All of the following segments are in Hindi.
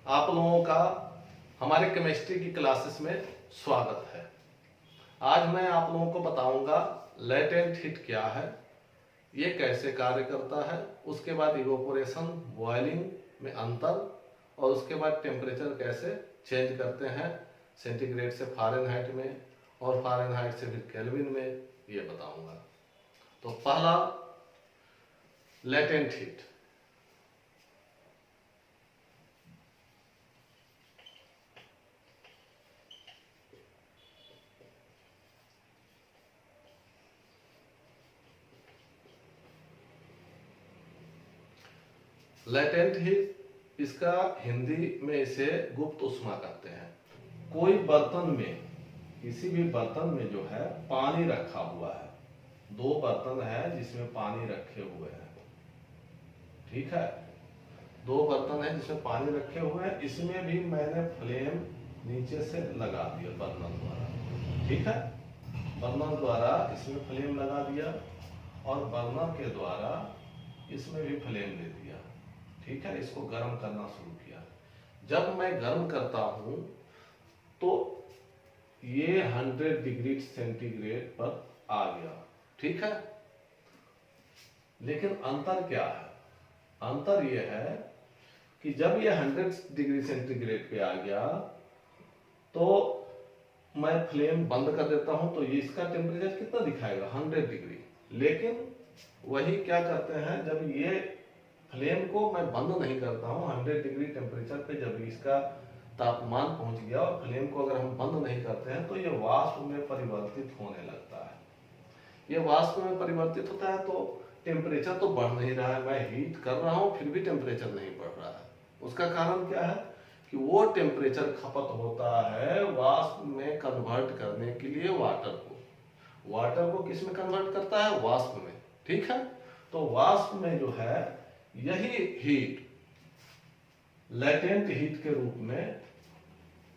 आप लोगों का हमारे केमिस्ट्री की क्लासेस में स्वागत है। आज मैं आप लोगों को बताऊंगा लेटेंट हीट क्या है, ये कैसे कार्य करता है, उसके बाद इवोपोरेशन, बॉइलिंग में अंतर और उसके बाद टेम्परेचर कैसे चेंज करते हैं सेंटीग्रेड से फ़ारेनहाइट में और फ़ारेनहाइट से फिर केल्विन में, ये बताऊंगा। तो पहला लेटेंट हीट। लेटेंट हीट, इसका हिंदी में इसे गुप्त उष्मा कहते हैं। कोई बर्तन में, किसी भी बर्तन में जो है पानी रखा हुआ है, दो बर्तन है जिसमें पानी रखे हुए हैं, ठीक है, दो बर्तन है जिसमें पानी रखे हुए हैं, इसमें भी मैंने फ्लेम नीचे से लगा दिया बर्नर द्वारा, ठीक है, बर्नर द्वारा इसमें फ्लेम लगा दिया और बर्नर के द्वारा इसमें भी फ्लेम दे दिया, ठीक है। इसको गर्म करना शुरू किया। जब मैं गर्म करता हूं तो ये 100 डिग्री सेंटीग्रेड पर आ गया, ठीक है। लेकिन अंतर क्या है? अंतर यह है कि जब ये 100 डिग्री सेंटीग्रेड पे आ गया तो मैं फ्लेम बंद कर देता हूं तो ये इसका टेम्परेचर कितना दिखाएगा? 100 डिग्री। लेकिन वही क्या करते हैं, जब ये फ्लेम को मैं बंद नहीं करता हूं 100 डिग्री टेम्परेचर पे, जब इसका तापमान पहुंच गया और फ्लेम को अगर हम बंद नहीं करते हैं तो ये वाष्प में परिवर्तित होने लगता है। ये वाष्प में परिवर्तित होता है तो टेम्परेचर तो बढ़ नहीं रहा है, मैं हीट कर रहा हूं फिर भी टेम्परेचर नहीं बढ़ रहा है। उसका कारण क्या है कि वो टेम्परेचर खपत होता है वाष्प में कन्वर्ट करने के लिए वाटर को। वाटर को किस में कन्वर्ट करता है? वाष्प में, ठीक है। तो वाष्प में जो है यही हीट लेटेंट हीट के रूप में,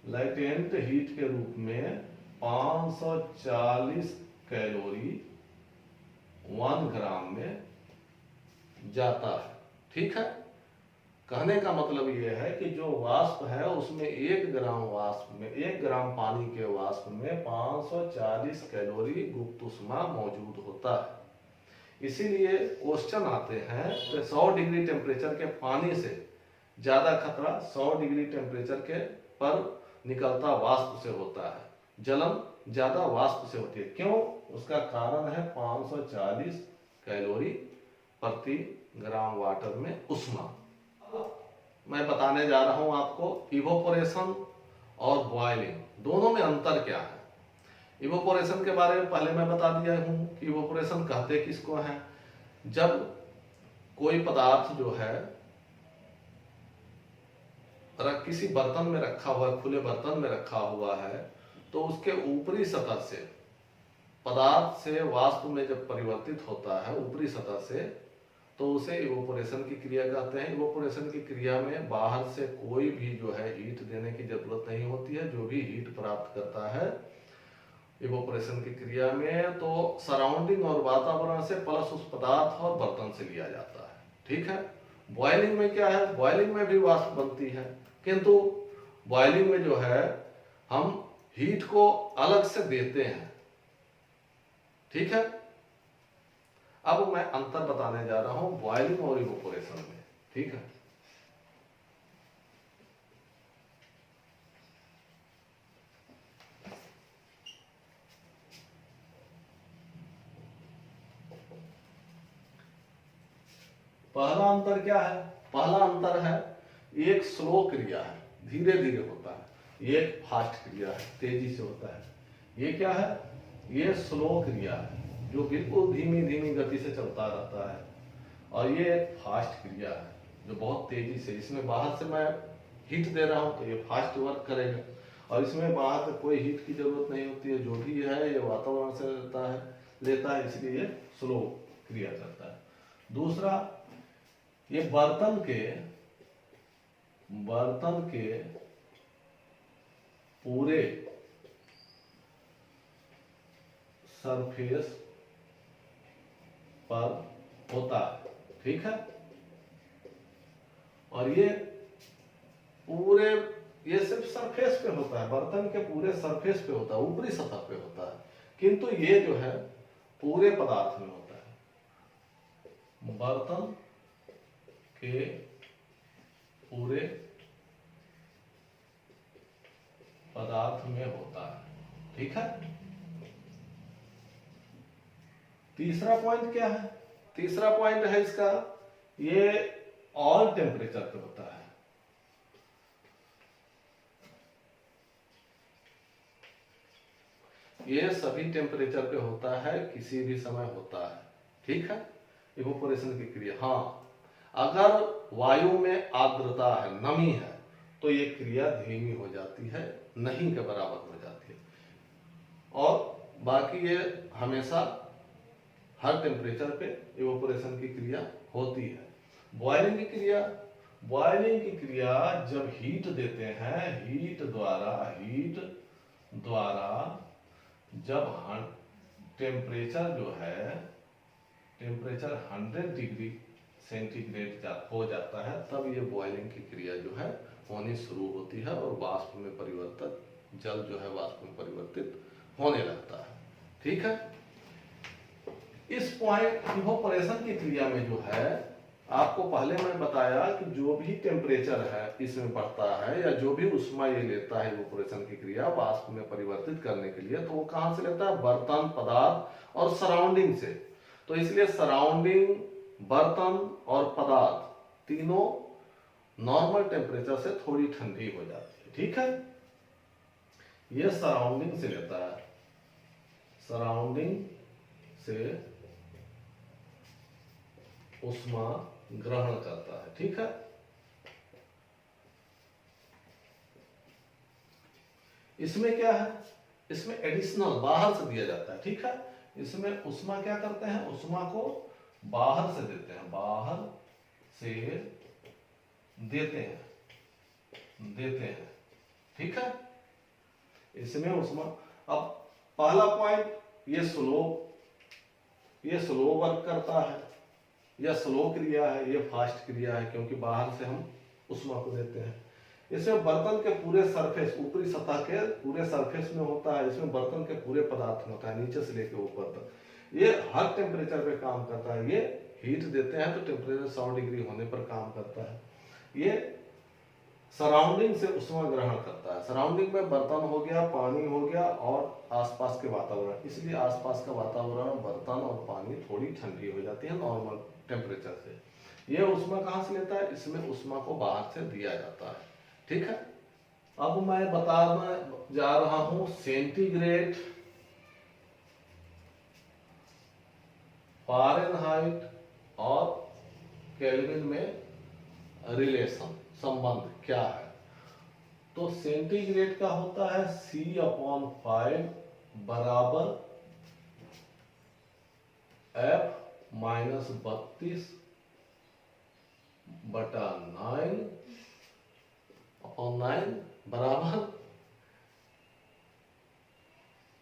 लेटेंट हीट के रूप में 540 कैलोरी 1 ग्राम में जाता है, ठीक है। कहने का मतलब यह है कि जो वाष्प है उसमें 1 ग्राम वाष्प में, 1 ग्राम पानी के वाष्प में 540 कैलोरी गुप्त ऊष्मा मौजूद होता है। इसीलिए क्वेश्चन आते हैं कि 100 डिग्री टेम्परेचर के पानी से ज्यादा खतरा 100 डिग्री टेम्परेचर के पर निकलता वाष्प से होता है। जलन ज्यादा वाष्प से होती है। क्यों? उसका कारण है 540 कैलोरी प्रति ग्राम वाटर में ऊष्मा। मैं बताने जा रहा हूं आपको इवोपोरेशन और बॉइलिंग दोनों में अंतर क्या है। इवोपोरेशन के बारे में पहले मैं बता दिया हूं कि इवोपोरेशन कहते किसको हैं। जब कोई पदार्थ जो है किसी बर्तन में रखा हुआ है, खुले बर्तन में रखा हुआ है, तो उसके ऊपरी सतह से पदार्थ से वाष्प में जब परिवर्तित होता है ऊपरी सतह से, तो उसे इवोपोरेशन की क्रिया कहते हैं। इवोपोरेशन की क्रिया में बाहर से कोई भी जो है हीट देने की जरूरत नहीं होती है। जो भी हीट प्राप्त करता है इवोपोरेशन की क्रिया में, तो सराउंडिंग और वातावरण से प्लस उस पदार्थ और बर्तन से लिया जाता है, ठीक है। बॉइलिंग में क्या है? बॉइलिंग में भी वाष्प बनती है, किंतु बॉइलिंग में जो है हम हीट को अलग से देते हैं, ठीक है। अब मैं अंतर बताने जा रहा हूं बॉइलिंग और इवोपोरेशन में, ठीक है। पहला अंतर क्या है? पहला अंतर है एक स्लो क्रिया है, धीरे धीरे होता है, एक फास्ट क्रिया है, तेजी से होता है। ये क्या है? ये स्लो क्रिया है जो बिल्कुल धीमी धीमी गति से चलता रहता है, और ये एक फास्ट क्रिया है जो बहुत तेजी से, इसमें बाहर से मैं हीट दे रहा हूं तो ये फास्ट वर्क करेगा, और इसमें बाहर से कोई हीट की जरूरत नहीं होती है। जो भी है ये वातावरण से लेता है, इसलिए ये स्लो क्रिया करता है। दूसरा, ये बर्तन के पूरे सरफेस पर होता है, ठीक है। और ये पूरे पूरे, ये सिर्फ सरफेस पे होता है, बर्तन के पूरे सरफेस पे होता है, ऊपरी सतह पे होता है, किंतु ये जो है पूरे पदार्थ में होता है, बर्तन के पूरे पदार्थ में होता है। ठीक है, तीसरा पॉइंट क्या है? तीसरा पॉइंट है इसका, ये ऑल टेम्परेचर पे होता है। ये सभी टेम्परेचर पे होता है, किसी भी समय होता है। ठीक है, इवोपोरेशन की क्रिया। हाँ, अगर वायु में आर्द्रता है, नमी है, तो ये क्रिया धीमी हो जाती है, नहीं के बराबर हो जाती है, और बाकी ये हमेशा हर टेम्परेचर पे इवोपोरेशन की क्रिया होती है। बॉइलिंग की क्रिया, बॉइलिंग की क्रिया जब हीट देते हैं, हीट द्वारा जब टेम्परेचर जो है, टेम्परेचर 100 डिग्री सेंटीग्रेड हो जाता है, तब ये बॉइलिंग की क्रिया जो है होनी शुरू होती है, और वाष्प में परिवर्तन, जल जो है वाष्प में परिवर्तित होने लगता है। ठीक है, इस पॉइंट इवोपोरेशन की क्रिया में जो है, आपको पहले मैं बताया कि जो भी टेम्परेचर है इसमें बढ़ता है, या जो भी उष्मा ये लेता है इवोपोरेशन की क्रिया वाष्प में परिवर्तित करने के लिए, तो वो कहां से लेता है? बर्तन, पदार्थ और सराउंडिंग से। तो इसलिए सराउंडिंग, बर्तन और पदार्थ तीनों नॉर्मल टेम्परेचर से थोड़ी ठंडी हो जाती है। ठीक है, ये सराउंडिंग से लेता है, सराउंडिंग से उष्मा ग्रहण करता है। ठीक है, इसमें क्या है? इसमें एडिशनल बाहर से दिया जाता है। ठीक है, इसमें उष्मा क्या करते हैं? उष्मा को बाहर से देते हैं, बाहर से देते हैं। ठीक है, इसमें उष्मा, अब पहला पॉइंट, ये स्लो वर्क करता है, यह स्लो क्रिया है, ये फास्ट क्रिया है, क्योंकि बाहर से हम उष्मा को देते हैं। इसमें बर्तन के पूरे सरफेस, ऊपरी सतह के पूरे सरफेस में होता है, इसमें बर्तन के पूरे पदार्थ में होता है, नीचे से लेकर ऊपर तक। ये हर टेम्परेचर पे काम करता है। ये हीट देते हैं तो टेम्परेचर 100 डिग्री होने पर काम करता है। ये सराउंडिंग से उष्मा ग्रहण करता है। सराउंडिंग में बर्तन हो गया, पानी हो गया और आसपास के वातावरण, इसलिए आसपास का वातावरण, बर्तन और पानी थोड़ी ठंडी हो जाती है नॉर्मल टेम्परेचर से। ये उष्मा कहां से लेता है? इसमें उष्मा को बाहर से दिया जाता है। ठीक है, अब मैं बताना जा रहा हूं सेंटीग्रेड, फ़ारेनहाइट और केल्विन में रिलेशन, संबंध क्या है। तो सेंटीग्रेड का होता है C/5 बराबर F-32/9 बराबर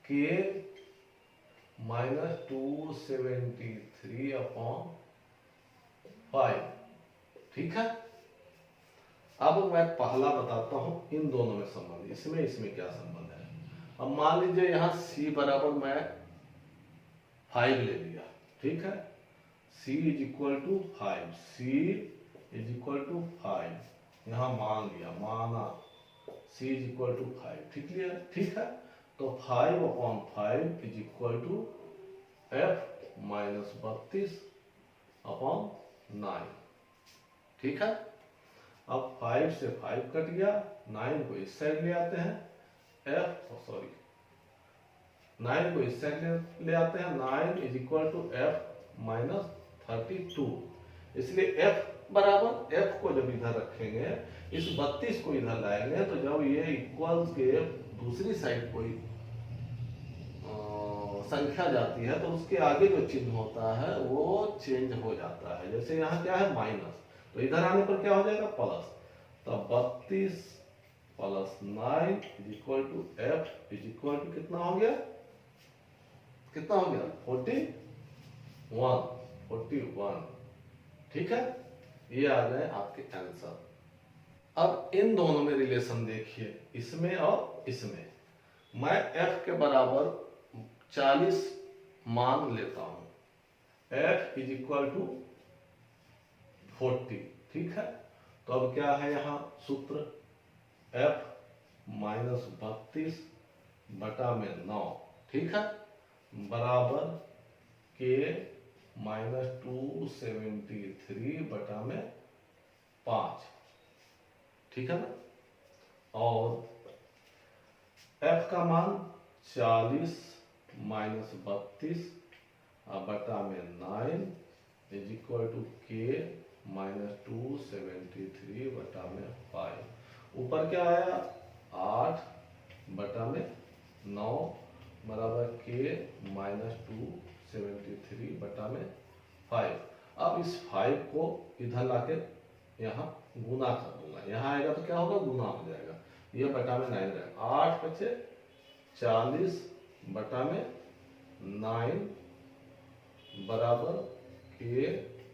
K-273/5। ठीक है, अब मैं पहला बताता हूं इन दोनों में संबंध, इसमें क्या संबंध है। अब मान लीजिए यहां C बराबर मैं 5 ले लिया। ठीक है, C = 5, C = 5 यहां मान लिया, माना C = 5। ठीक है, तो 5/5 = F-32/9। ठीक है, अब 5 से 5 कट गया, 9 को इस साइड ले आते हैं, 9 को इस साइड ले आते हैं, 9 = F-32। इसलिए F बराबर, F को जब इधर रखेंगे, इस 32 को इधर लाएंगे, तो जब ये इक्वल्स के दूसरी साइड कोई संख्या जाती है, तो उसके आगे जो चिन्ह होता है वो चेंज हो जाता है। जैसे यहाँ क्या है? माइनस, तो इधर आने पर क्या हो जाएगा? प्लस। तो 32 + 9 = F कितना हो गया? 41। ठीक है, ये आ गए आपके आंसर। अब इन दोनों में रिलेशन देखिए, इसमें और इसमें। मैं f के बराबर 40 मान लेता हूं, f इज इक्वल टू 40, ठीक है। तो अब क्या है यहाँ सूत्र, f माइनस 32 बटा में 9, ठीक है, बराबर k माइनस 273 बटा में 5, ठीक है ना। और f का मान 40 माइनस 32 बटा में 9 is equal to k minus 273 बटा में 5। ऊपर क्या आया 8 बटा में 9 बराबर k माइनस 273 बटा में 5। अब इस 5 को इधर लाके यहाँ गुना कर दूंगा, यहाँ आएगा तो क्या होगा, गुना हो जाएगा, ये बटा में 9 रहेगा, 8 बचे 40 बटा में 9 बराबर k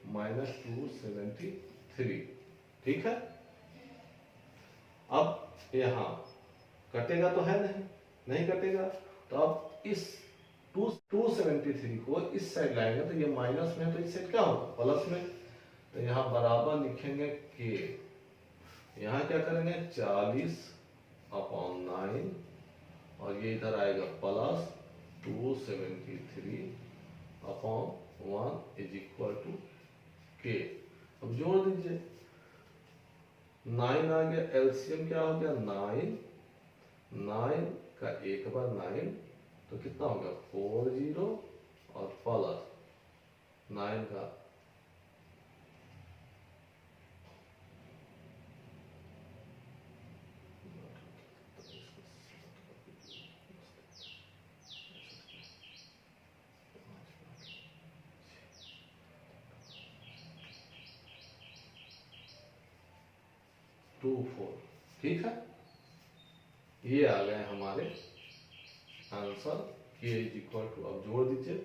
माइनस 273, ठीक है। अब यहाँ कटेगा तो है नहीं, नहीं कटेगा, तो अब इस 273 को इस साइड लाएंगे तो ये माइनस में है, तो इस साइड क्या होगा, प्लस में। तो यहाँ बराबर लिखेंगे k, यहाँ क्या करेंगे 40 अपॉन 9 और ये इधर आएगा plus 273 upon 1 is equal to k। अब जोड़ दीजिए, 9 आ गया, एलसीएम क्या हो गया 9 का एक बार 9 तो कितना हो गया 40 और प्लस 9 का 24, ठीक है। ये आ गए हमारे answer, k is equal to, अब जोड़ दीजिए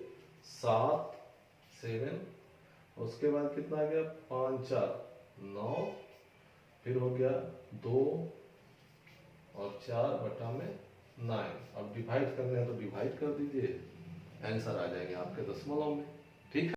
7 7, उसके बाद कितना आ गया 5 4 9, फिर हो गया 2 और 4 बटा में 9। अब डिवाइड करने हैं तो डिवाइड कर दीजिए, आंसर आ जाएंगे आपके दशमलव में।